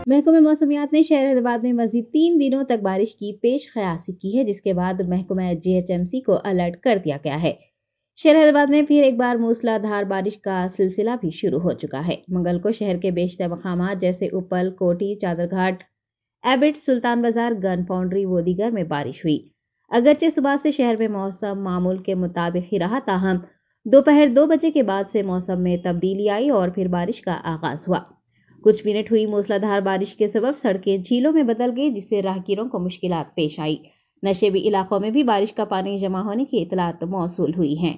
महकमे मौसमियात ने शहर हैदराबाद में मजीद 3 दिनों तक बारिश की पेश क़यासी की है, जिसके बाद महकमा GHMC को अलर्ट कर दिया गया है। शहर हैदराबाद में फिर एक बार मूसलाधार बारिश का सिलसिला भी शुरू हो चुका है। मंगल को शहर के बेशतर मकामात जैसे उपल, कोठी, चादरघाट, एबिट, सुल्तान बाजार, गन फाउंड्री व दीगर में बारिश हुई। अगरचे सुबह से शहर में मौसम मामूल के मुताबिक ही रहा, ताहम दोपहर 2 बजे के बाद से मौसम में तब्दीली आई और फिर बारिश का आगाज हुआ। कुछ मिनट हुई मूसलाधार बारिश के सबब सड़कें झीलों में बदल गई, जिससे राहगीरों को मुश्किलात पेश आई। नशेबी इलाकों में भी बारिश का पानी जमा होने की इतलात मौसूल हुई हैं।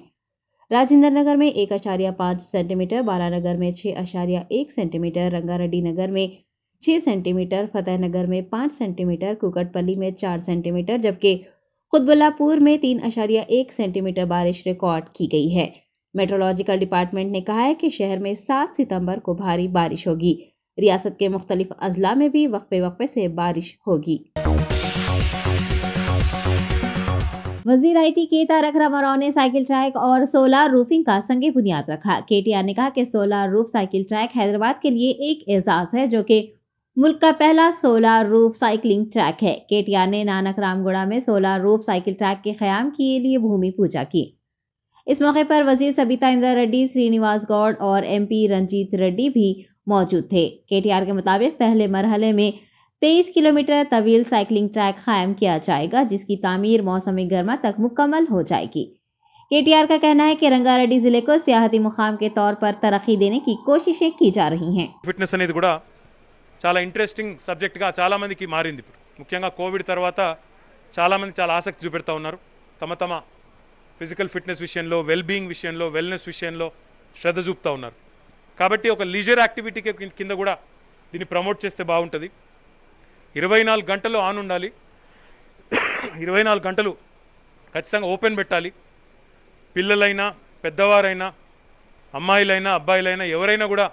राजेंद्र नगर में 1.5 सेंटीमीटर, बालानगर में 6.1 सेंटीमीटर, रंगारेड्डी नगर में 6 सेंटीमीटर, फतेह नगर में 5 सेंटीमीटर, कुकटपल्ली में 4 सेंटीमीटर, जबकि कुतबुल्लापुर में 3.1 सेंटीमीटर बारिश रिकॉर्ड की गई है। मेट्रोलॉजिकल डिपार्टमेंट ने कहा है कि शहर में 7 सितंबर को भारी बारिश होगी। रियासत के मुख्तलिफ अजला में भी वक्फे से बारिश होगी। वजीर IT के तारक रामाराव ने साइकिल ट्रैक और सोलर रूफिंग का संगे बुनियाद रखा। KTR ने कहा कि solar roof cycle track Hyderabad के लिए एक एजाज है, जो कि मुल्क का पहला सोलर रूफ साइकिलिंग ट्रैक है। KTR ने नानक रामगुड़ा में सोलर रूफ साइकिल ट्रैक के क़याम के लिए भूमि पूजा की। इस मौके पर वजीर सबिता इंद्रा रेड्डी, श्रीनिवास गौड़ और MP रंजीत रेड्डी भी मौजूद थे। KTR के मुताबिक पहले मरहले में 23 किलोमीटर तवील साइकिलिंग ट्रैक कायम किया जाएगा, जिसकी तामीर मौसमी गर्मा तक मुकम्मल हो जाएगी। KTR का कहना है कि रंगारेड्डी जिले को सियाहती मुकाम के तौर पर तरक्की देने की कोशिशें की जा रही हैं। ఫిట్నెస్ అనేది కూడా చాలా ఇంట్రెస్టింగ్ సబ్జెక్ట్గా చాలా మందికి మారింది. ముఖ్యంగా కోవిడ్ తర్వాత చాలా మంది చాలా ఆసక్తి చూపెడతా ఉన్నారు. తమ ఫిజికల్ ఫిట్నెస్ విషయంలో, వెల్ బీయింగ్ విషయంలో, వెల్నెస్ విషయంలో శ్రద్ధ చూపుతా ఉన్నారు. కాబట్టి ఒక లీజర్ యాక్టివిటీ కింద కూడా దీన్ని ప్రమోట్ చేస్తే బాగుంటుంది. 24 గంటలు ఆన్ ఉండాలి. 24 గంటలు ఖచ్చితంగా ఓపెన్ పెట్టాలి. పిల్లలైనా, పెద్దవారైనా, అమ్మాయిలైనా, అబ్బాయిలైనా ఎవరైనా కూడా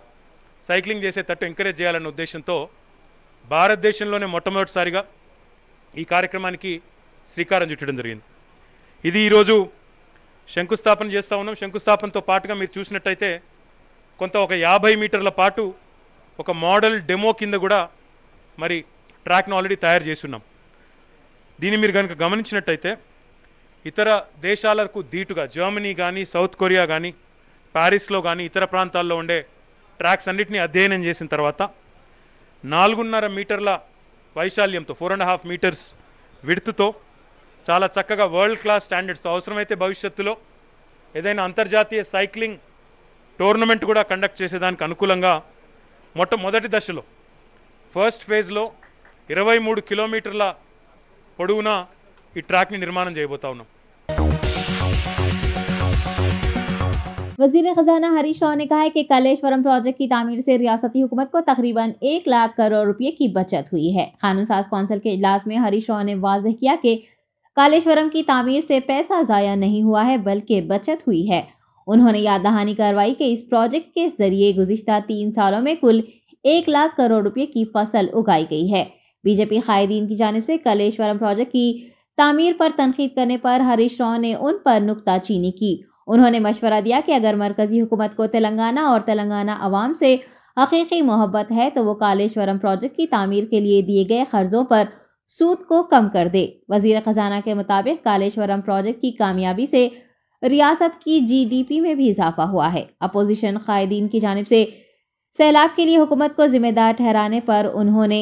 సైక్లింగ్ చేసేటట్టు ఎంకరేజ్ చేయాలన్న ఉద్దేశంతో భారతదేశంలోనే మొట్టమొదటిసారిగా ఈ కార్యక్రమానికి శ్రీకారం చుట్టడం జరిగింది. ఇది ఈరోజు శంకుస్థాపన చేస్తూ ఉన్నాం. శంకుస్థాపనతో పాటుగా మీరు చూసినట్టయితే కొంత ఒక 50 మీటర్ల పాటు ఒక మోడల్ డెమో కింద కూడా మరి ట్రాక్ను ఆల్రెడీ తయారు చేస్తున్నాం. దీన్ని మీరు కనుక గమనించినట్టయితే ఇతర దేశాలకు దీటుగా జర్మనీ కానీ, సౌత్ కొరియా కానీ, ప్యారిస్లో కానీ ఇతర ప్రాంతాల్లో ఉండే ట్రాక్స్ అన్నిటినీ అధ్యయనం చేసిన తర్వాత 4.5 మీటర్ల వైశాల్యంతో 4.5 మీటర్స్ విడ్త్తో చాలా చక్కగా వరల్డ్ క్లాస్ స్టాండర్డ్స్, అవసరమైతే భవిష్యత్తులో ఏదైనా అంతర్జాతీయ సైక్లింగ్ టోర్నమెంట్ కూడా కండక్ట్ చేసేదానికి అనుకూలంగా మొదటి దశలో ఫస్ట్ ఫేజ్లో 23 కిలోమీటర్ల పొడవున ఈ ట్రాక్ని నిర్మాణం చేయబోతా ఉన్నాం. वजीर खजाना हरीश राव ने कहा है कि कालेश्वरम प्रोजेक्ट की तामीर से रियासती हुकूमत को तकरीबन 1 लाख करोड़ रुपए की बचत हुई है। कानून साज कौंसिल के इजलास में हरीश राव ने वाज़ेह किया कि कालेश्वरम की तामीर से पैसा ज़ाया नहीं हुआ है, बल्कि बचत हुई है। उन्होंने याद दहानी करवाई कि इस प्रोजेक्ट के जरिए गुज़िश्ता 3 सालों में कुल 1 लाख करोड़ रुपए की फसल उगाई गई है। बीजेपी कायदीन की जानिब से कालेश्वरम प्रोजेक्ट की तामीर पर तनकीद करने पर हरीश राव ने उन पर नुक्ताचीनी की। उन्होंने मशवरा दिया कि अगर मरकजी हुकूमत को तेलंगाना और तेलंगाना अवाम से हकीकी मोहब्बत है तो वो कालेश्वरम प्रोजेक्ट की तामीर के लिए दिए गए कर्जों पर सूद को कम कर दे। वजीर खजाना के मुताबिक कालेश्वरम प्रोजेक्ट की कामयाबी से रियासत की GDP में भी इजाफा हुआ है। अपोजिशन कायदीन की जानिब से सैलाब के लिए हुकूमत को जिम्मेदार ठहराने पर उन्होंने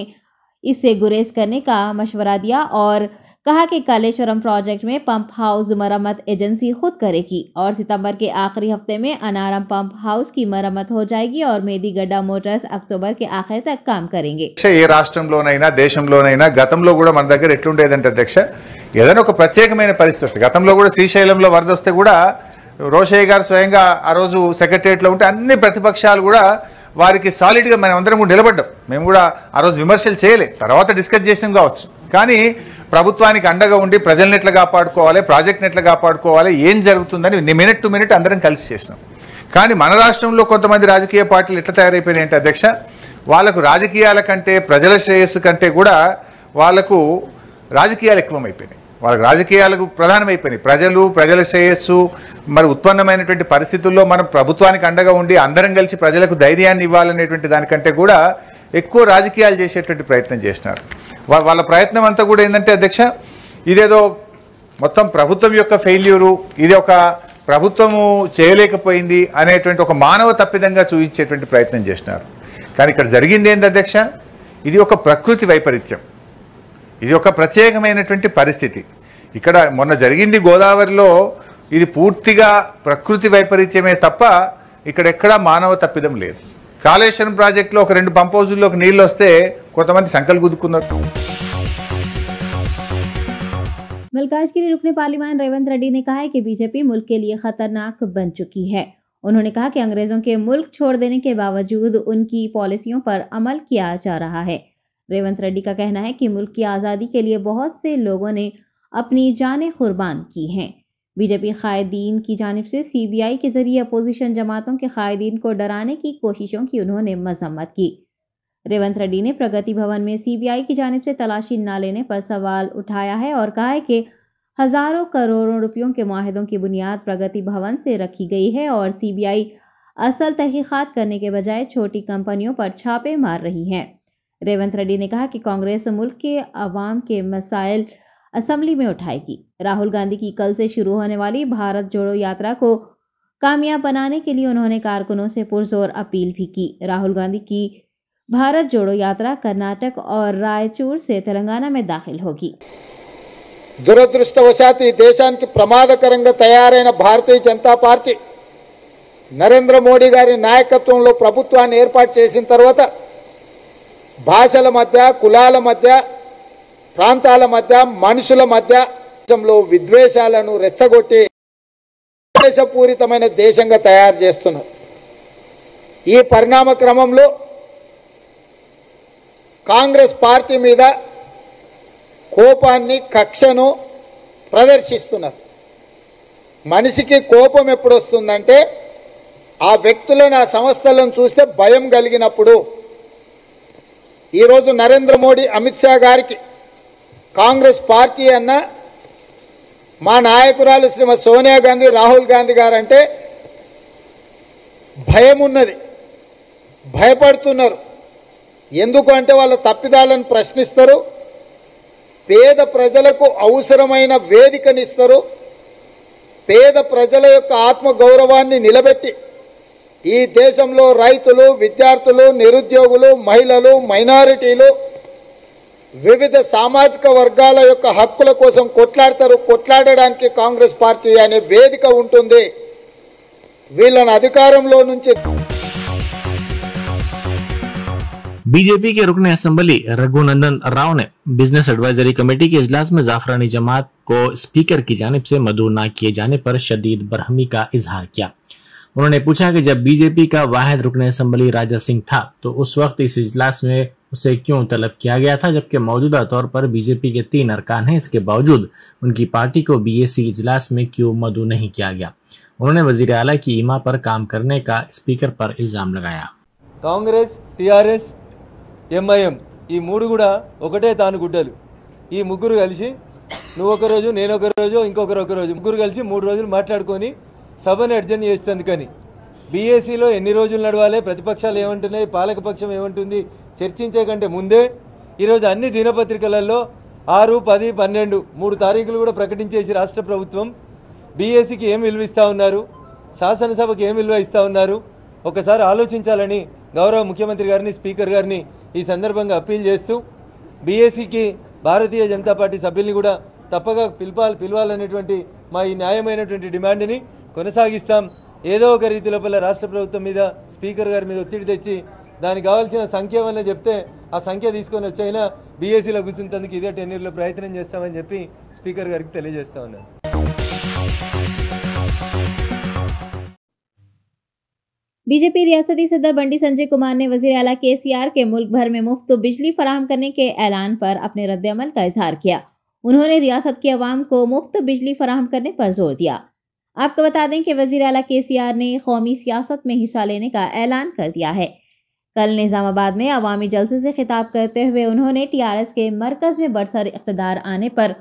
इससे गुरेज करने का मशवरा दिया और कहा कि कालेश्वरम प्रोजेक्ट में पंप हाउस मरम्मत एजेंसी खुद करेगी और सितंबर के आखिरी हफ्ते में अनारम पंप हाउस की मरम्मत हो जाएगी और मेदीगड्डा मोटर्स अक्टूबर के आखिर तक काम करेंगे. ఏ రాష్ట్రంలోనైనా దేశంలోనైనా గతంలో కూడా మన దగ్గర ఎట్లుండేదంటే అధ్యక్ష, ఏదైనా ఒక ప్రత్యేకమైన పరిస్థితి వస్తుంది. గతంలో కూడా శ్రీశైలంలో వరద వస్తే కూడా రోషయ్య గారు స్వయంగా ఆ రోజు సెక్రటరియట్లో ఉంటే అన్ని ప్రతిపక్షాలు కూడా వారికి సాలిడ్గా మనం అందరం కూడా నిలబడ్డాం. మేము కూడా ఆ రోజు విమర్శలు చేయలే, తర్వాత డిస్కస్ చేసినాం కావచ్చు. కానీ ప్రభుత్వానికి అండగా ఉండి ప్రజల్ని ఎట్లా కాపాడుకోవాలి, ప్రాజెక్ట్ని ఎట్లా కాపాడుకోవాలి, ఏం జరుగుతుందని మినిట్ టు మినిట్ అందరం కలిసి చేసినాం. కానీ మన రాష్ట్రంలో కొంతమంది రాజకీయ పార్టీలు ఎట్లా తయారైపోయినాయంటే అధ్యక్ష, వాళ్ళకు రాజకీయాల కంటే ప్రజల శ్రేయస్సు కంటే కూడా వాళ్ళకు రాజకీయాలు ఎక్కువైపోయినాయి. వాళ్ళకి రాజకీయాలకు ప్రధానమైపోయినాయి. ప్రజల శ్రేయస్సు మరి ఉత్పన్నమైనటువంటి పరిస్థితుల్లో మనం ప్రభుత్వానికి అండగా ఉండి అందరం కలిసి ప్రజలకు ధైర్యాన్ని ఇవ్వాలనేటువంటి దానికంటే కూడా ఎక్కువ రాజకీయాలు చేసేటువంటి ప్రయత్నం చేసినారు. వాళ్ళ ప్రయత్నం అంతా కూడా ఏంటంటే అధ్యక్ష, ఇదేదో మొత్తం ప్రభుత్వం యొక్క ఫెయిల్యూరు, ఇది ఒక ప్రభుత్వము చేయలేకపోయింది అనేటువంటి ఒక మానవ తప్పిదంగా చూపించేటువంటి ప్రయత్నం చేసినారు. కానీ ఇక్కడ జరిగింది ఏంటి అధ్యక్ష, ఇది ఒక ప్రకృతి వైపరీత్యం, ఇది ఒక ప్రత్యేకమైనటువంటి పరిస్థితి. ఇక్కడ మొన్న జరిగింది గోదావరిలో, ఇది పూర్తిగా ప్రకృతి వైపరీత్యమే తప్ప ఇక్కడ ఎక్కడా మానవ తప్పిదం లేదు. కాళేశ్వరం ప్రాజెక్టులో ఒక 2 పంప్ హౌజుల్లోకి నీళ్ళు వస్తే కొంతమంది సంకలు గుద్దుకున్నారు. मलकाजगिरी रुकने पार्लियामान रेवंत रेड्डी ने कहा है कि बीजेपी मुल्क के लिए खतरनाक बन चुकी है। उन्होंने कहा कि अंग्रेजों के मुल्क छोड़ देने के बावजूद उनकी पॉलिसियों पर अमल किया जा रहा है। रेवंत रेड्डी का कहना है कि मुल्क की आज़ादी के लिए बहुत से लोगों ने अपनी जानें कुर्बान की हैं। बीजेपी कायदीन की जानिब से सीबीआई के जरिए अपोजिशन जमातों के कायदीन को डराने की कोशिशों की उन्होंने मजम्मत की। रेवंत रेड्डी ने प्रगति भवन में सीबीआई की जानिब से तलाशी न लेने पर सवाल उठाया है और कहा है कि हजारों करोड़ों रुपयों के मुआहदों की बुनियाद प्रगति भवन से रखी गई है और सीबीआई असल तहकीकात करने के बजाय छोटी कंपनियों पर छापे मार रही है। रेवंत रेड्डी ने कहा कि कांग्रेस मुल्क के अवाम के मसाइल असेंबली में उठाएगी। राहुल गांधी की कल से शुरू होने वाली भारत जोड़ो यात्रा को कामयाब बनाने के लिए उन्होंने कारकुनों से पुरजोर अपील भी की। राहुल गांधी की भारत जोड़ो यात्रा कर्नाटक और रायचूर से तेलंगाना में दाखिल होगी। దురదృష్టవశాత్తు ఈ దేశానికి ప్రమాదకరంగా తయారైన భారతీయ జనతా పార్టీ నరేంద్ర మోడీ గారి నాయకత్వంలో ప్రభుత్వాన్ని ఏర్పాటు చేసిన తర్వాత భాషల మధ్య, కులాల మధ్య, ప్రాంతాల మధ్య, మనుషుల మధ్య దేశంలో విద్వేషాలను రెచ్చగొట్టి ద్వేషపూరితమైన దేశంగా తయారు చేస్తున్నారు. ఈ పరిణామ క్రమంలో కాంగ్రెస్ పార్టీ మీద కోపాన్ని, కక్షను ప్రదర్శిస్తున్నారు. మనిషికి కోపం ఎప్పుడు వస్తుందంటే ఆ వ్యక్తులను, ఆ సంస్థలను చూస్తే భయం కలిగినప్పుడు. ఈరోజు నరేంద్ర మోడీ, అమిత్ షా గారికి కాంగ్రెస్ పార్టీ అన్న మా నాయకురాలు శ్రీమతి సోనియా గాంధీ, రాహుల్ గాంధీ గారంటే భయం ఉన్నది, భయపడుతున్నారు. ఎందుకు అంటే వాళ్ళ తప్పిదాలను ప్రశ్నిస్తారు, పేద ప్రజలకు అవసరమైన వేదికనిస్తారు, పేద ప్రజల యొక్క ఆత్మ గౌరవాన్ని నిలబెట్టి ఈ దేశంలో రైతులు, విద్యార్థులు, నిరుద్యోగులు, మహిళలు, మైనారిటీలు, వివిధ సామాజిక వర్గాల యొక్క హక్కుల కోసం కొట్లాడతారు. కొట్లాడడానికి కాంగ్రెస్ పార్టీ అనే వేదిక ఉంటుంది. వీళ్ళని అధికారంలో నుంచి बीजेपी के रुकने असेंबली रघुनंदन राव ने बिजनेस एडवाइजरी कमेटी के इजलास में जाफरानी जमात को स्पीकर की जानिब से मदऊ न किए जाने पर शदीद बरहमी का इजहार किया। उन्होंने पूछा कि जब बीजेपी का वाहिद रुकन असेंबली राजा सिंह था तो उस वक्त इस इजलास में उसे क्यों तलब किया गया था, जबकि मौजूदा तौर पर बीजेपी के 3 अरकान हैं, इसके बावजूद उनकी पार्टी को बीएसी इजलास में क्यों मदऊ नहीं किया गया। उन्होंने वजीर आला की ईमा पर काम करने का स्पीकर पर इल्जाम लगाया। कांग्रेस, टीआरएस, ఎంఐఎం ఈ 3 కూడా ఒకటే తాను గుడ్డలు. ఈ ముగ్గురు కలిసి నువ్వు ఒక రోజు, నేను ఒక రోజు, ఇంకొకరు ఒక రోజు, ముగ్గురు కలిసి 3 రోజులు మాట్లాడుకొని సభను అడ్జర్న్ చేస్తేందుకని బీఏసీలో ఎన్ని రోజులు నడవాలి, ప్రతిపక్షాలు ఏమంటున్నాయి, పాలకపక్షం ఏమంటుంది చర్చించే కంటే ముందే ఈరోజు అన్ని దినపత్రికలలో 6, 10, 12 3 తారీఖులు కూడా ప్రకటించేసి రాష్ట్ర ప్రభుత్వం బీఏసీకి ఏం విలువ ఇస్తూ ఉన్నారు, శాసనసభకి ఏం విలువ ఇస్తూ ఉన్నారు ఒకసారి ఆలోచించాలని గౌరవ ముఖ్యమంత్రి గారిని, స్పీకర్ గారిని ఈ సందర్భంగా అప్పీల్ చేస్తూ బీఏసీకి భారతీయ జనతా పార్టీ సభ్యుల్ని కూడా తప్పగా పిలవాలనేటువంటి మా ఈ న్యాయమైనటువంటి డిమాండ్ని కొనసాగిస్తాం. ఏదో ఒక రీతి లోపల రాష్ట్ర ప్రభుత్వం మీద, స్పీకర్ గారి మీద ఒత్తిడి తెచ్చి దానికి కావాల్సిన సంఖ్య వల్ల చెప్తే ఆ సంఖ్య తీసుకొని వచ్చైనా బీఏసీలో కూర్చుంటందుకు ఇదే టెన్యూర్లో ప్రయత్నం చేస్తామని చెప్పి స్పీకర్ గారికి తెలియజేస్తా ఉన్నాను. बीजेपी रियासती सदर बंडी संजय कुमार ने वजीर आला केसीआर के मुल्क भर में मुफ्त बिजली फराहम करने के ऐलान पर अपने रद्द-ए-अमल का इजहार किया। उन्होंने रियासत के अवाम को मुफ्त बिजली फराहम करने पर जोर दिया। आपको बता दें कि वजीर आला केसीआर ने कौमी सियासत में हिस्सा लेने का ऐलान कर दिया है। कल निजामाबाद में अवामी जलसे से खिताब करते हुए उन्होंने टीआरएस के मरकज में बरसर इख्तिदार आने पर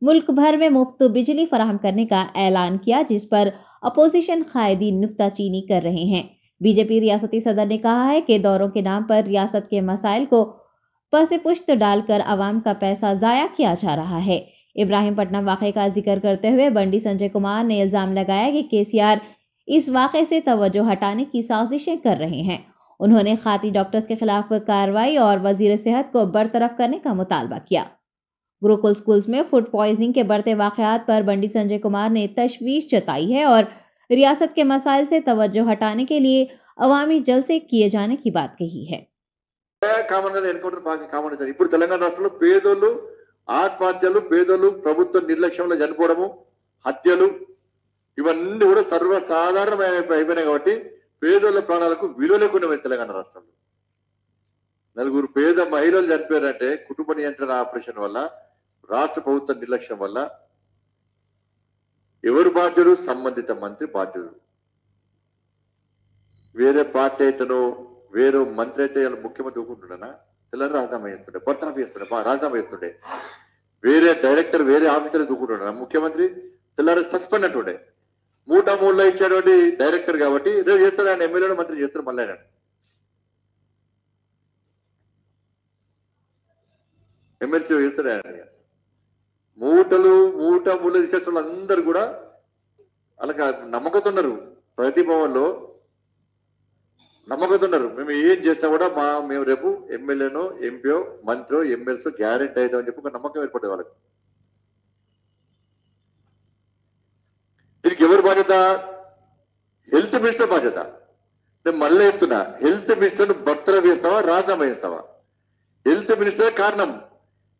मुल्क भर में मुफ्त बिजली फराहम करने का ऐलान किया, जिस पर अपोजिशन कायदीन नुक्ताचीनी कर रहे हैं। बीजेपी रियासती सदर ने कहा है कि दौरों के नाम पर रियासत के मसाइल को पसे-पुश्त डालकर आवाम का पैसा जाया किया जा रहा है। इब्राहिमपट्टनम वाक़े का जिक्र करते हुए बंडी संजय कुमार ने इल्जाम लगाया कि केसीआर इस वाक़े से तवज्जो हटाने की साजिशें कर रहे हैं। उन्होंने खाती डॉक्टर्स के खिलाफ कार्रवाई और वजीर सेहत को बरतरफ करने का मुतालबा किया। गुरुकुल स्कूल्स में फूड पॉइजनिंग के बढ़ते वाक़यात पर बंडी संजय कुमार ने तशवीश जताई है और रियासत के मसाइल से तवज्जो हटाने के लिए अवामी जलसे किए जाने की बात कही है। ఇప్పుడు తెలంగాణ రాష్ట్రంలో పేదోళ్ళు ఆత్మహత్యలు, పేదోళ్ళు ప్రభుత్వ నిర్లక్ష్యంలో చనిపోవడము, హత్యలు ఇవన్నీ కూడా సర్వసాధారణమైన అయిపోయినాయి. కాబట్టి పేదోళ్ళ ప్రాణాలకు విలువ లేకుండా తెలంగాణ రాష్ట్రంలో 4 పేద మహిళలు చనిపోయారంటే కుటుంబ నియంత్రణ ఆపరేషన్ వల్ల, రాష్ట్ర ప్రభుత్వ నిర్లక్ష్యం వల్ల. ఎవరు బాధ్యుడు? సంబంధిత మంత్రి బాధ్యుడు. వేరే పార్టీ అయితేనో వేరే మంత్రి అయితే ముఖ్యమంత్రి ఊరుకుంటున్నా తెల్లారి రాజీనామా చేస్తుండే, బర్తరఫ్ చేస్తుండే, రాజీనామా చేస్తుండే. వేరే డైరెక్టర్ వేరే ఆఫీసర్ ఊరుకుంటున్నా ముఖ్యమంత్రి తెల్లారి సస్పెండ్ అంటుండే. 3 ఇచ్చేటువంటి డైరెక్టర్ కాబట్టి రేపు చేస్తాడు, ఆయన ఎమ్మెల్యేలు మంత్రి చేస్తాడు. మళ్ళీ ఆయన ఎమ్మెల్సీ చేస్తాడు. ఆయన మూటలు తీసుకొచ్చిన అందరు కూడా అలాగా నమ్మకతున్నారు. ప్రతి భవన్లో నమ్మకతున్నారు. మేము ఏం చేస్తా కూడా మేము రేపు ఎమ్మెల్యేనో ఎంపీఓ మంత్రో ఎమ్మెల్సో గ్యారెంటీ అవుతామని చెప్పి ఒక నమ్మకం ఏర్పడేది వాళ్ళకి. దీనికి ఎవరు బాధ్యత? హెల్త్ మినిస్టర్ బాధ్యత. నేను మళ్ళీ చెప్తున్నా, హెల్త్ మినిస్టర్ బర్తరఫ్ చేస్తావా, రాజీనామా చేస్తావా? హెల్త్ మినిస్టర్ కారణం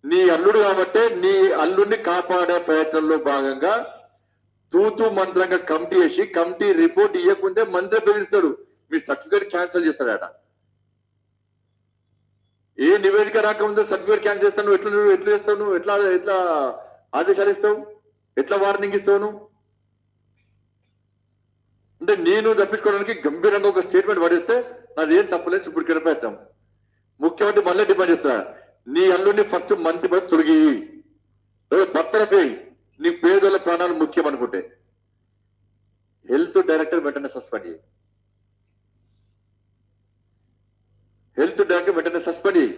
నీ అల్లుడు కాబట్టి నీ అల్లుడిని కాపాడే ప్రయత్నంలో భాగంగా తూతూ మంత్రంగా కమిటీ వేసి కమిటీ రిపోర్ట్ ఇవ్వకుంటే మంత్రి బెదిరిస్తాడు, మీ సర్టిఫికేట్ క్యాన్సిల్ చేస్తాడట. ఏ నివేదిక రాకముందే సర్టిఫికేట్ క్యాన్సిల్ చేస్తావు? ఎట్లా చేస్తావు? నువ్వు ఎట్లా ఆదేశాలు ఇస్తావు? ఎట్లా వార్నింగ్ ఇస్తావు నువ్వు? అంటే నేను తప్పించుకోవడానికి గంభీరంగా ఒక స్టేట్మెంట్ పడేస్తే నాది ఏం తప్పలేదు, చుప్పుడు ప్రయత్నం. ముఖ్యమంత్రి మళ్ళీ డిమాండ్ చేస్తున్నా, నీ అల్లుడిని ఫస్ట్ మంత్రి పై తొలగి బర్తరఫై. నీ పేదోళ్ళ ప్రాణాలు ముఖ్యం అనుకుంటే హెల్త్ డైరెక్టర్ వెంటనే సస్పెండ్ చేయి. హెల్త్ డైరెక్టర్ వెంటనే సస్పెండ్ చేయి.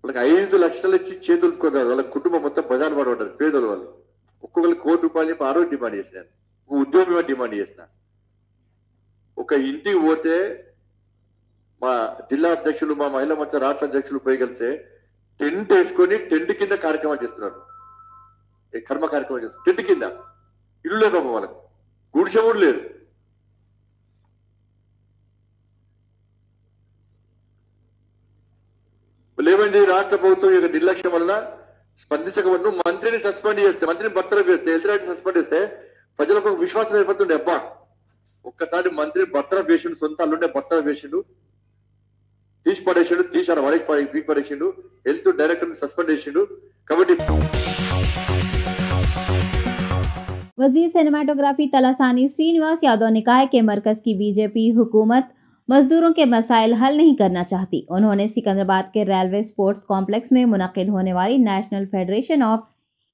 వాళ్ళకి 5 లక్షలు ఇచ్చి చేతులు కొన్నారు. వాళ్ళ కుటుంబం మొత్తం బజార్ పడబడ్డారు. పేదోళ్ళు వాళ్ళు ఒక్కొక్కరికి ₹1,00,000 చెప్పి ఆరోగ్య డిమాండ్ చేసినాను, ఉద్యోగం డిమాండ్ చేసిన. ఒక ఇంటికి పోతే మా జిల్లా అధ్యక్షులు, మా మహిళా మోర్చా రాష్ట్ర అధ్యక్షులు పోయి కలిస్తే టెంట్ వేసుకొని టెంట్ కింద కార్యక్రమాలు చేస్తున్నారు. కర్మ కార్యక్రమాలు చేస్తున్నారు టెంట్ కింద. ఇల్లు లేదు పాపం వాళ్ళకి, గుడిసె కూడా లేదు. ఏమైంది? రాష్ట్ర ప్రభుత్వం యొక్క నిర్లక్ష్యం వల్ల స్పందించకపోతే మంత్రిని సస్పెండ్ చేస్తే, మంత్రిని బర్తరఫ్ చేస్తే, హెల్త్ డైరెక్టర్ సస్పెండ్ చేస్తే ప్రజలకు ఒక విశ్వాసం ఏర్పడుతుండే. అబ్బా ఒక్కసారి మంత్రి బర్తరఫ్ చేసిండు, సొంత అల్లుండే బర్తరఫ్ చేసిండు, తీసి పడేసిండు, తీసాడు వాడికి పీకి పడేసిండు, హెల్త్ డైరెక్టర్ సస్పెండ్ చేసిండు. కాబట్టి वजीर सिनेमाटोग्राफी तलासानी श्रीनिवास यादव ने कहा है कि मरकज की बीजेपी हुकूमत मजदूरों के मसाइल हल नहीं करना चाहती। उन्होंने सिकंदराबाद के रेलवे स्पोर्ट्स कॉम्प्लेक्स में मुनक्किद होने वाली national federation of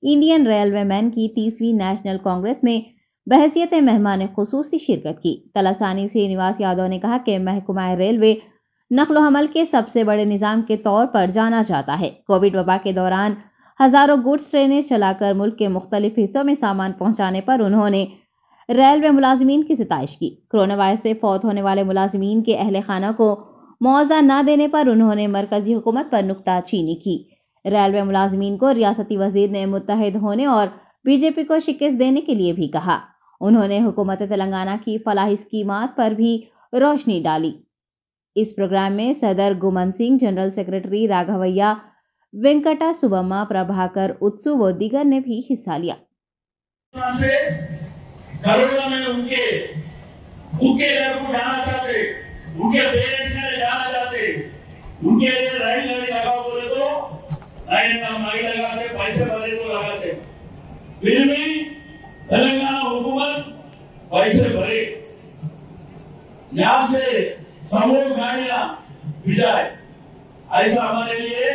Indian railway man की 30वीं नेशनल कांग्रेस में बहसियत मेहमान खुसूसी शिरकत की। तलासानी श्रीनिवास यादव ने कहा कि महकमा रेलवे नकलो हमल के सबसे बड़े निज़ाम के तौर पर जाना जाता है। कोविड वबा के दौरान हजारों गुड्स ट्रेनें चलाकर मुल्क के मुख्तलिफ हिस्सों में सामान पहुंचाने पर उन्होंने रेलवे मुलाजमीन की सिताइश की। कोरोना वायरस से फौत होने वाले मुलाजमीन के अहले खाना को मुआवजा न देने पर उन्होंने मरकजी हुकूमत पर नुक्ताचीनी की। रेलवे मुलाजमीन को रियासती वजीर ने मुत्तहिद होने और बीजेपी को शिकस्त देने के लिए भी कहा। उन्होंने हुकूमत तेलंगाना की फलाही स्कीमात पर भी रोशनी डाली। इस प्रोग्राम में सदर गुमन सिंह, जनरल सेक्रेटरी राघवैया, वेंकटा सुबम्मा, प्रभाकर उत्सु व दीगर ने भी हिस्सा लिया। करोड़ों में उनके घर को जाना चाहते, उनके पेरेंट्स में जाना चाहते, उनके लिए लाइन लगा बोले तो लाइन नहीं लगाते, पैसे भरे तो लगाते। फिर भी तेलंगाना हुकूमत पैसे भरे, यहाँ से समूह गाड़ियां भिजाए। ऐसा हमारे लिए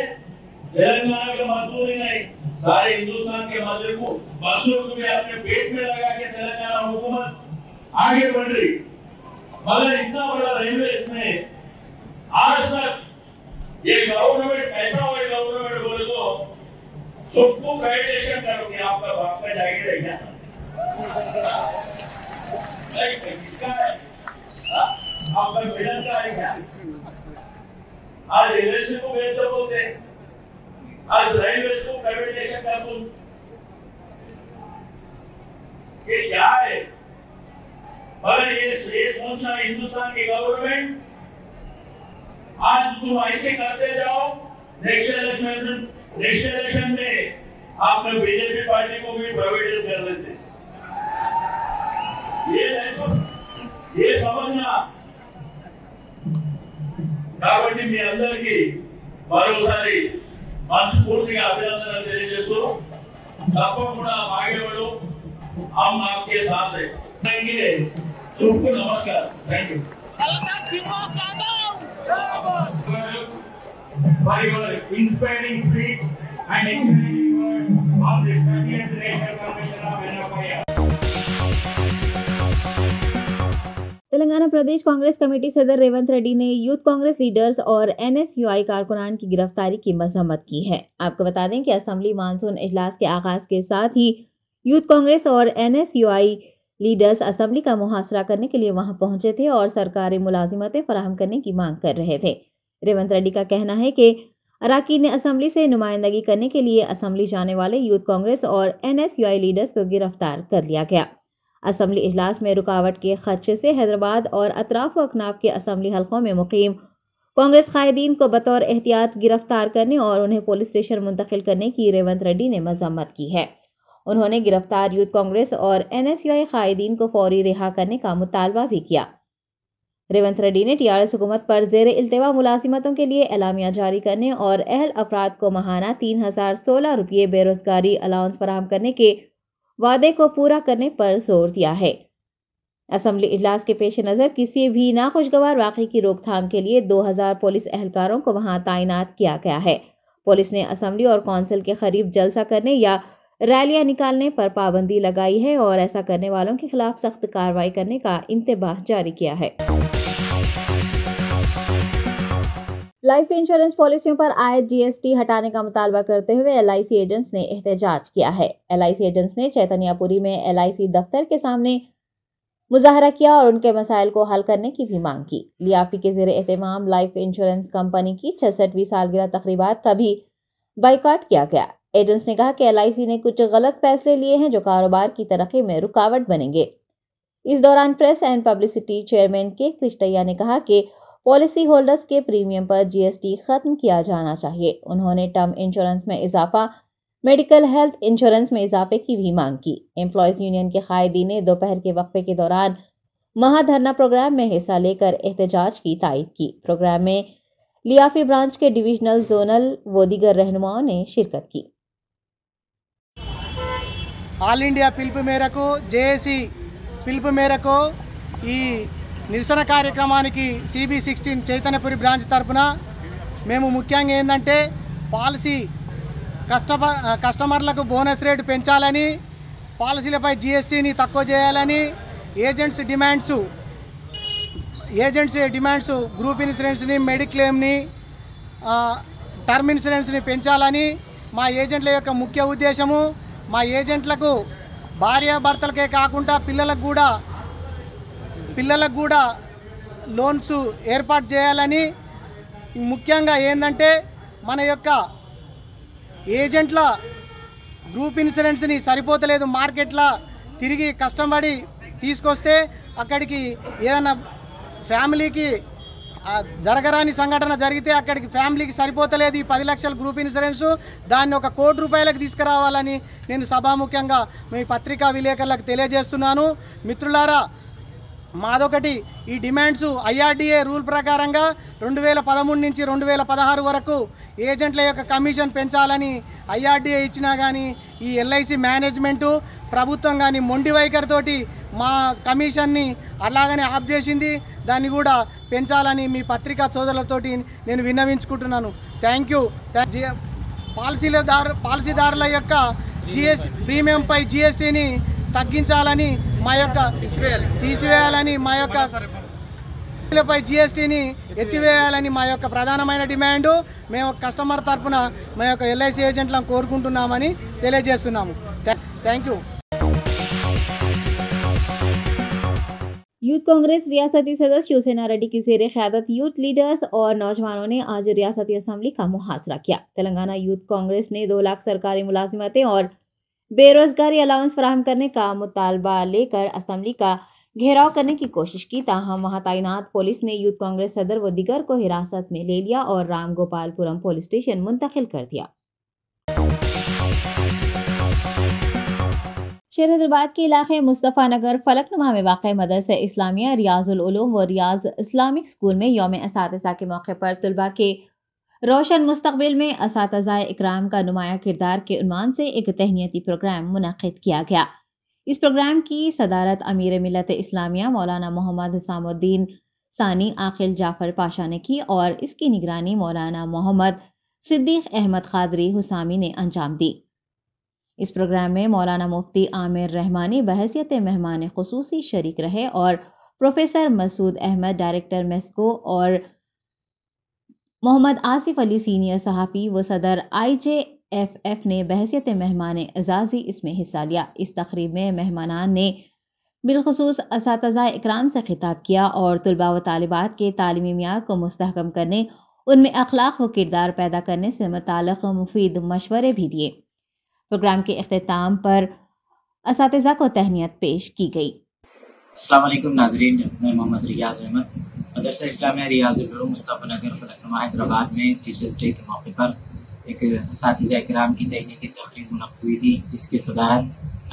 तेलंगाना के मजदूर ही नहीं, सारे हिंदुस्तान के मजदूरों को भी अपने पेट में लगा के तेलंगाना हुकूमत आगे बढ़ रही। मगर इतना बड़ा रेलवे में आज तक ये गवर्नमेंट ऐसा हुआ, गवर्नमेंट बोले तो सबको प्राइवेटाइजेशन करोगे, आपका बाप का जागीर है क्या? किसका है? आपका बिजनेस का है क्या? आज रेलवे को बेच दो बोलते, आज रेलवे को प्राइवेटाइजेशन कर दो, ये क्या है? मगर ये सोचना हिंदुस्तान की गवर्नमेंट, आज तुम ऐसे करते जाओ, नेक्स्ट इलेक्शन में आपने बीजेपी पार्टी को भी प्राइवेटाइज कर देते। ये समझना కాబట్టి మీ అందరికీ మరోసారి మనస్ఫూర్తిగా అభినందనలు తెలియజేస్తూ తప్పకుండా ఆగేవాడు हम आपके साथ हैं। सबको नमस्कार, thank you for your inspiring speech and encouraging words on the 30th National Convention of NFI. Telangana Pradesh Congress committee सदर रेवंत रेड्डी ने यूथ कांग्रेस लीडर्स और एनएसयूआई कारकुनान की गिरफ्तारी की मजम्मत की है। आपको बता दें कि असेंबली मानसून इजलास के आगाज के साथ ही यूथ कांग्रेस और एनएसयूआई लीडर्स असेंबली का मुहासरा करने के लिए वहां पहुंचे थे और सरकारी मुलाजिमतें फराहम करने की मांग कर रहे थे। रेवंत रेड्डी का कहना है कि अराकीन ने असेंबली से नुमाइंदगी करने के लिए असेंबली जाने वाले यूथ कांग्रेस और एनएसयूआई लीडर्स को गिरफ्तार कर लिया गया। असेंबली इजलास में रुकावट के खदशे से हैदराबाद और अतराफ व अकनाफ के असेंबली हलकों में मुकीम कांग्रेस कायदीन को बतौर एहतियात गिरफ्तार करने और उन्हें पुलिस स्टेशन मुंतकिल करने की रेवंत रेड्डी ने मजम्मत की है। उन्होंने गिरफ्तार यूथ कांग्रेस और एनएसयूआई कायदीन को फौरी रिहा करने का मुतालबा भी किया। रेवंत रेड्डी ने टीआरएस हुकूमत पर जेर इल्तिवा मुलाजिमतों के लिए एलामिया जारी करने और अहल अफराद को माहाना 3016 रुपये बेरोजगारी अलाउंस फराहम करने के वादे को पूरा करने पर जोर दिया है। असेंबली इजलास के पेश नज़र किसी भी नाखुशगवार वाक़े की रोकथाम के लिए 2000 पुलिस एहलकारों को वहां तैनात किया गया है। पुलिस ने असेंबली और कौंसिल के करीब जलसा करने या रैलियां निकालने पर पाबंदी लगाई है और ऐसा करने वालों के खिलाफ सख्त कार्रवाई करने का इंतबाह जारी किया है। लाइफ इंश्योरेंस पॉलिसियों पर आयद जीएसटी हटाने का मुतालबा करते हुए एलआईसी एजेंट्स ने एहतजाज किया है। एलआईसी एजेंट्स ने चैतन्यापुरी में एलआईसी दफ्तर के सामने मुजाहरा किया और उनके मसाइल को हल करने की भी मांग की। लियाफी के ज़ेरे एहतमाम लाइफ इंश्योरेंस कंपनी की 66वीं सालगिरह तकरीबात का भी बाइकाट किया गया। एजेंट्स ने कहा कि एलआईसी ने कुछ गलत फैसले लिए हैं जो कारोबार की तरक्की में रुकावट बनेंगे। इस दौरान प्रेस एंड पब्लिसिटी चेयरमैन के कृष्णैया ने कहा कि पॉलिसी होल्डर्स के प्रीमियम पर जीएसटी खत्म किया जाना चाहिए। उन्होंने टर्म इंश्योरेंस में इजाफा, मेडिकल हेल्थ इंश्योरेंस में इजाफे की भी मांग की। एम्प्लॉयज यूनियन के कायदीन ने दोपहर के वक्फे के दौरान महाधरना प्रोग्राम में हिस्सा लेकर एहतजाज की तायद की। प्रोग्राम में लियाफी ब्रांच के डिविजनल, जोनल व दीगर रहनुमाओं ने शिरकत की। ఆల్ ఇండియా పిలుపు మేరకు జేఏసీ పిలుపు మేరకు ఈ నిరసన కార్యక్రమానికి CB16 చైతన్యపురి బ్రాంచ్ తరపున మేము ముఖ్యంగా ఏంటంటే పాలసీ కస్టమర్లకు బోనస్ రేటు పెంచాలని, పాలసీలపై జీఎస్టీని తక్కువ చేయాలని, ఏజెంట్స్ డిమాండ్స్ గ్రూప్ ఇన్సూరెన్స్ని, మెడిక్లెయిమ్ని, టర్మ్ ఇన్సూరెన్స్ని పెంచాలని మా ఏజెంట్ల యొక్క ముఖ్య ఉద్దేశము. మా ఏజెంట్లకు భార్యాభర్తలకే కాకుండా పిల్లలకు కూడా లోన్స్ ఏర్పాటు చేయాలని, ముఖ్యంగా ఏంటంటే మన యొక్క ఏజెంట్ల గ్రూప్ ఇన్సూరెన్స్ని సరిపోతలేదు, మార్కెట్లో తిరిగి కష్టపడి తీసుకొస్తే అక్కడికి ఏదైనా ఫ్యామిలీకి జరగరాని సంఘటన జరిగితే అక్కడికి ఫ్యామిలీకి సరిపోతలేదు ఈ 10 లక్షల గ్రూప్ ఇన్సూరెన్స్, దాన్ని 1 కోటి రూపాయలకు తీసుకురావాలని నేను సభాముఖ్యంగా మీ పత్రికా విలేకరులకు తెలియజేస్తున్నాను. మిత్రులారా, మాదొకటి ఈ డిమాండ్స్ IRDA రూల్ ప్రకారంగా 2013 నుంచి 2016 వరకు ఏజెంట్ల యొక్క కమిషన్ పెంచాలని IRDA ఇచ్చినా కానీ ఈ LIC మేనేజ్మెంటు ప్రభుత్వం కానీ మొండి వైఖరితోటి మా కమిషన్ని అలాగనే ఆఫ్ చేసింది. దాన్ని కూడా పెంచాలని మీ పత్రికా సోదరులతోటి నేను విన్నవించుకుంటున్నాను. Thank you. పాలసీదారుల యొక్క ప్రీమియంపై జిఎస్టీని తగ్గించాలని మా యొక్క తీసివేయాలని మా యొక్క పై జిఎస్టీని ఎత్తివేయాలని మా యొక్క ప్రధానమైన డిమాండు మేము కస్టమర్ తరఫున మా యొక్క ఎల్ఐసి ఏజెంట్లను కోరుకుంటున్నామని తెలియజేస్తున్నాము. Thank you. यूथ कांग्रेस रियासती सदस्य शिवसेना रेड्डी की ज़ेरे क़यादत यूथ लीडर्स और नौजवानों ने आज रियासती असम्बली का मुहासरा किया. तेलंगाना यूथ कांग्रेस ने 2 लाख सरकारी मुलाजिमतें और बेरोजगारी अलाउंस फराहम करने का मुतालबा लेकर असम्बली का घेराव करने की कोशिश की. ताहम वहां तैनात पुलिस ने यूथ कांग्रेस सदर व दीगर को हिरासत में ले लिया और रामगोपालपुरम पुलिस स्टेशन मुंतकिल कर दिया. शेर हैदराबाद के इलाके मुस्तफ़ा नगर फलकनुमा में वाक़ मदरसा इस्लामिया रियाजुल उलूम व रियाज इस्लामिक स्कूल में यौम असातिज़ा के मौके पर तलबा के रोशन मुस्तकबिल में असातिज़ाए इकराम का नुमाया किरदार के उन्वान से एक तहनीती प्रोग्राम मुनक़िद किया गया. इस प्रोग्राम की सदारत अमीर मिल्लत इस्लामिया मौलाना मोहम्मद हुसामुद्दीन सानी आकिल जाफर पाशा ने की और इसकी निगरानी मौलाना मोहम्मद सिद्दीक अहमद खादरी हुसामी ने अंजाम दी. इस प्रोग्राम में मौलाना मुफ्ती आमिर रहमानी बहैसियत मेहमान खुसूसी शरीक रहे और प्रोफेसर मसूद अहमद डायरेक्टर मेस्को और मोहम्मद आसिफ अली सीनियर सहाफ़ी व सदर IJFF ने बहैसियत मेहमान एजाज़ी इसमें हिस्सा लिया. इस तकरीब में मेहमानान ने बिलखुसूस असातिज़ाए इकराम से खिताब किया और तलबा व तालिबात के तालीमी मियार को मुस्तहकम करने, उनमें अखलाक व किरदार पैदा करने से मुताल्लिक़ मुफीद मशवरे भी दिए. प्रोग्राम के इख्तिताम पर असातिज़ा को तहनीत पेश की गई. अस्सलाम वालेकुम नाज़रीन, मैं मोहम्मद रियाज अहमद मदरसा इस्लामिया रियाजुल उलूम मुस्तफ़ा नगर फलकनुमा हैदराबाद में टीचर्स डे के मौके पर एक असातिज़ा इकराम की तहनीती तकरीब मुनक़्क़िद हुई थी, जिसकी सदारत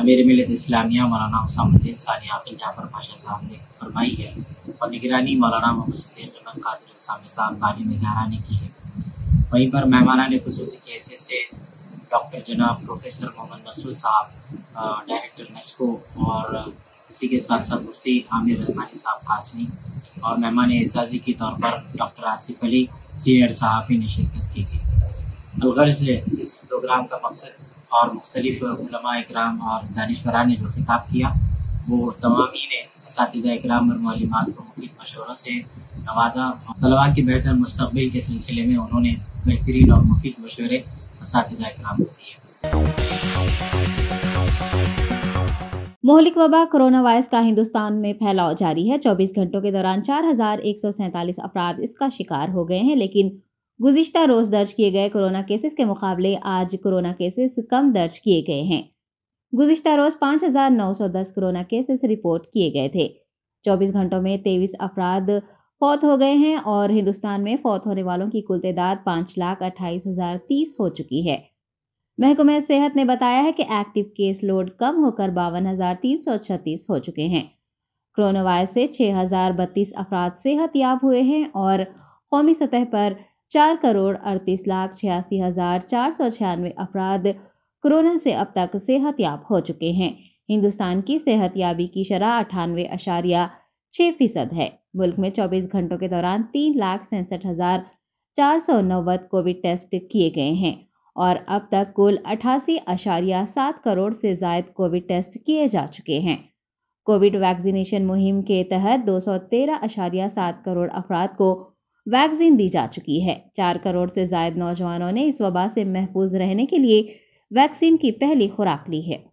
अमीर मिल्लत इस्लामिया मौलाना हुसामुद्दीन सानी आकिल जाफर पाशा साहब ने फरमाई है और निगरानी मौलाना मोहम्मद सिद्दीक अहमद खादरी हुसामी साहब तालीम इदारा ने की है. वहीं पर मेहमानान खुसूसी की हैसियत से डॉक्टर जनाब प्रोफेसर मोहम्मद मसूद साहब डायरेक्टर मेस्को और इसी के साथ साथ मुफ्ती आमिर रहमानी साहब कासमी और मेहमान एजाज़ी के तौर पर डॉक्टर आसिफ अली सीनियर सहाफ़ी ने शिरकत की थी. अलगर्ज़ इस प्रोग्राम का मकसद और मुख्तलिफ उलमा इकराम और दानिशवरान ने जो खिताब किया वो तमामी ने असातिज़ा इकराम और मालूमात को मुफीद मशवरों से नवाजा. तलबा के बेहतर मुस्तक़बिल के सिलसिले में उन्होंने बेहतरीन और मुफीद मशवरे असातिज़ा इकराम को दिए. मोहलिक वबा कोरोना वायरस का हिंदुस्तान में फैलाव जारी है. 24 घंटों के दौरान 4147 अफराद इसका शिकार हो गए हैं, लेकिन गुज़िश्ता रोज दर्ज किए गए कोरोना केसेस के मुकाबले आज कोरोना केसेस कम दर्ज किए गए हैं. गुज़िश्ता रोज 5910 कोरोना केसेस रिपोर्ट किए गए थे. 24 घंटों में 23 अफराद फौत हो गए हैं और हिंदुस्तान में फौत होने वालों की कुल तादाद 5,28,030 हो चुकी है. महकमा सेहत ने बताया है कि एक्टिव केस लोड कम होकर 52,336 हो चुके हैं. कोरोना वायरस से 6,032 अफराद सेहत याब हुए हैं और कौमी सतह पर 4,38,86,496 अफराद कोरोना से अब तक सेहत याब हो चुके हैं. हिंदुस्तान की सेहत याबी की शरह 98.6% है. मुल्क में 24 घंटों के दौरान 3,67,490 कोविड टेस्ट किए गए हैं और अब तक कुल 88.7 करोड़ से ज़ायद कोविड टेस्ट किए जा चुके हैं. कोविड वैक्सीनेशन मुहिम के तहत 213.7 करोड़ अफराद को वैक्सीन दी जा चुकी है. 4 करोड़ से ज़ायद नौजवानों ने इस वबा से महफूज रहने के लिए वैक्सीन की पहली खुराक ली है.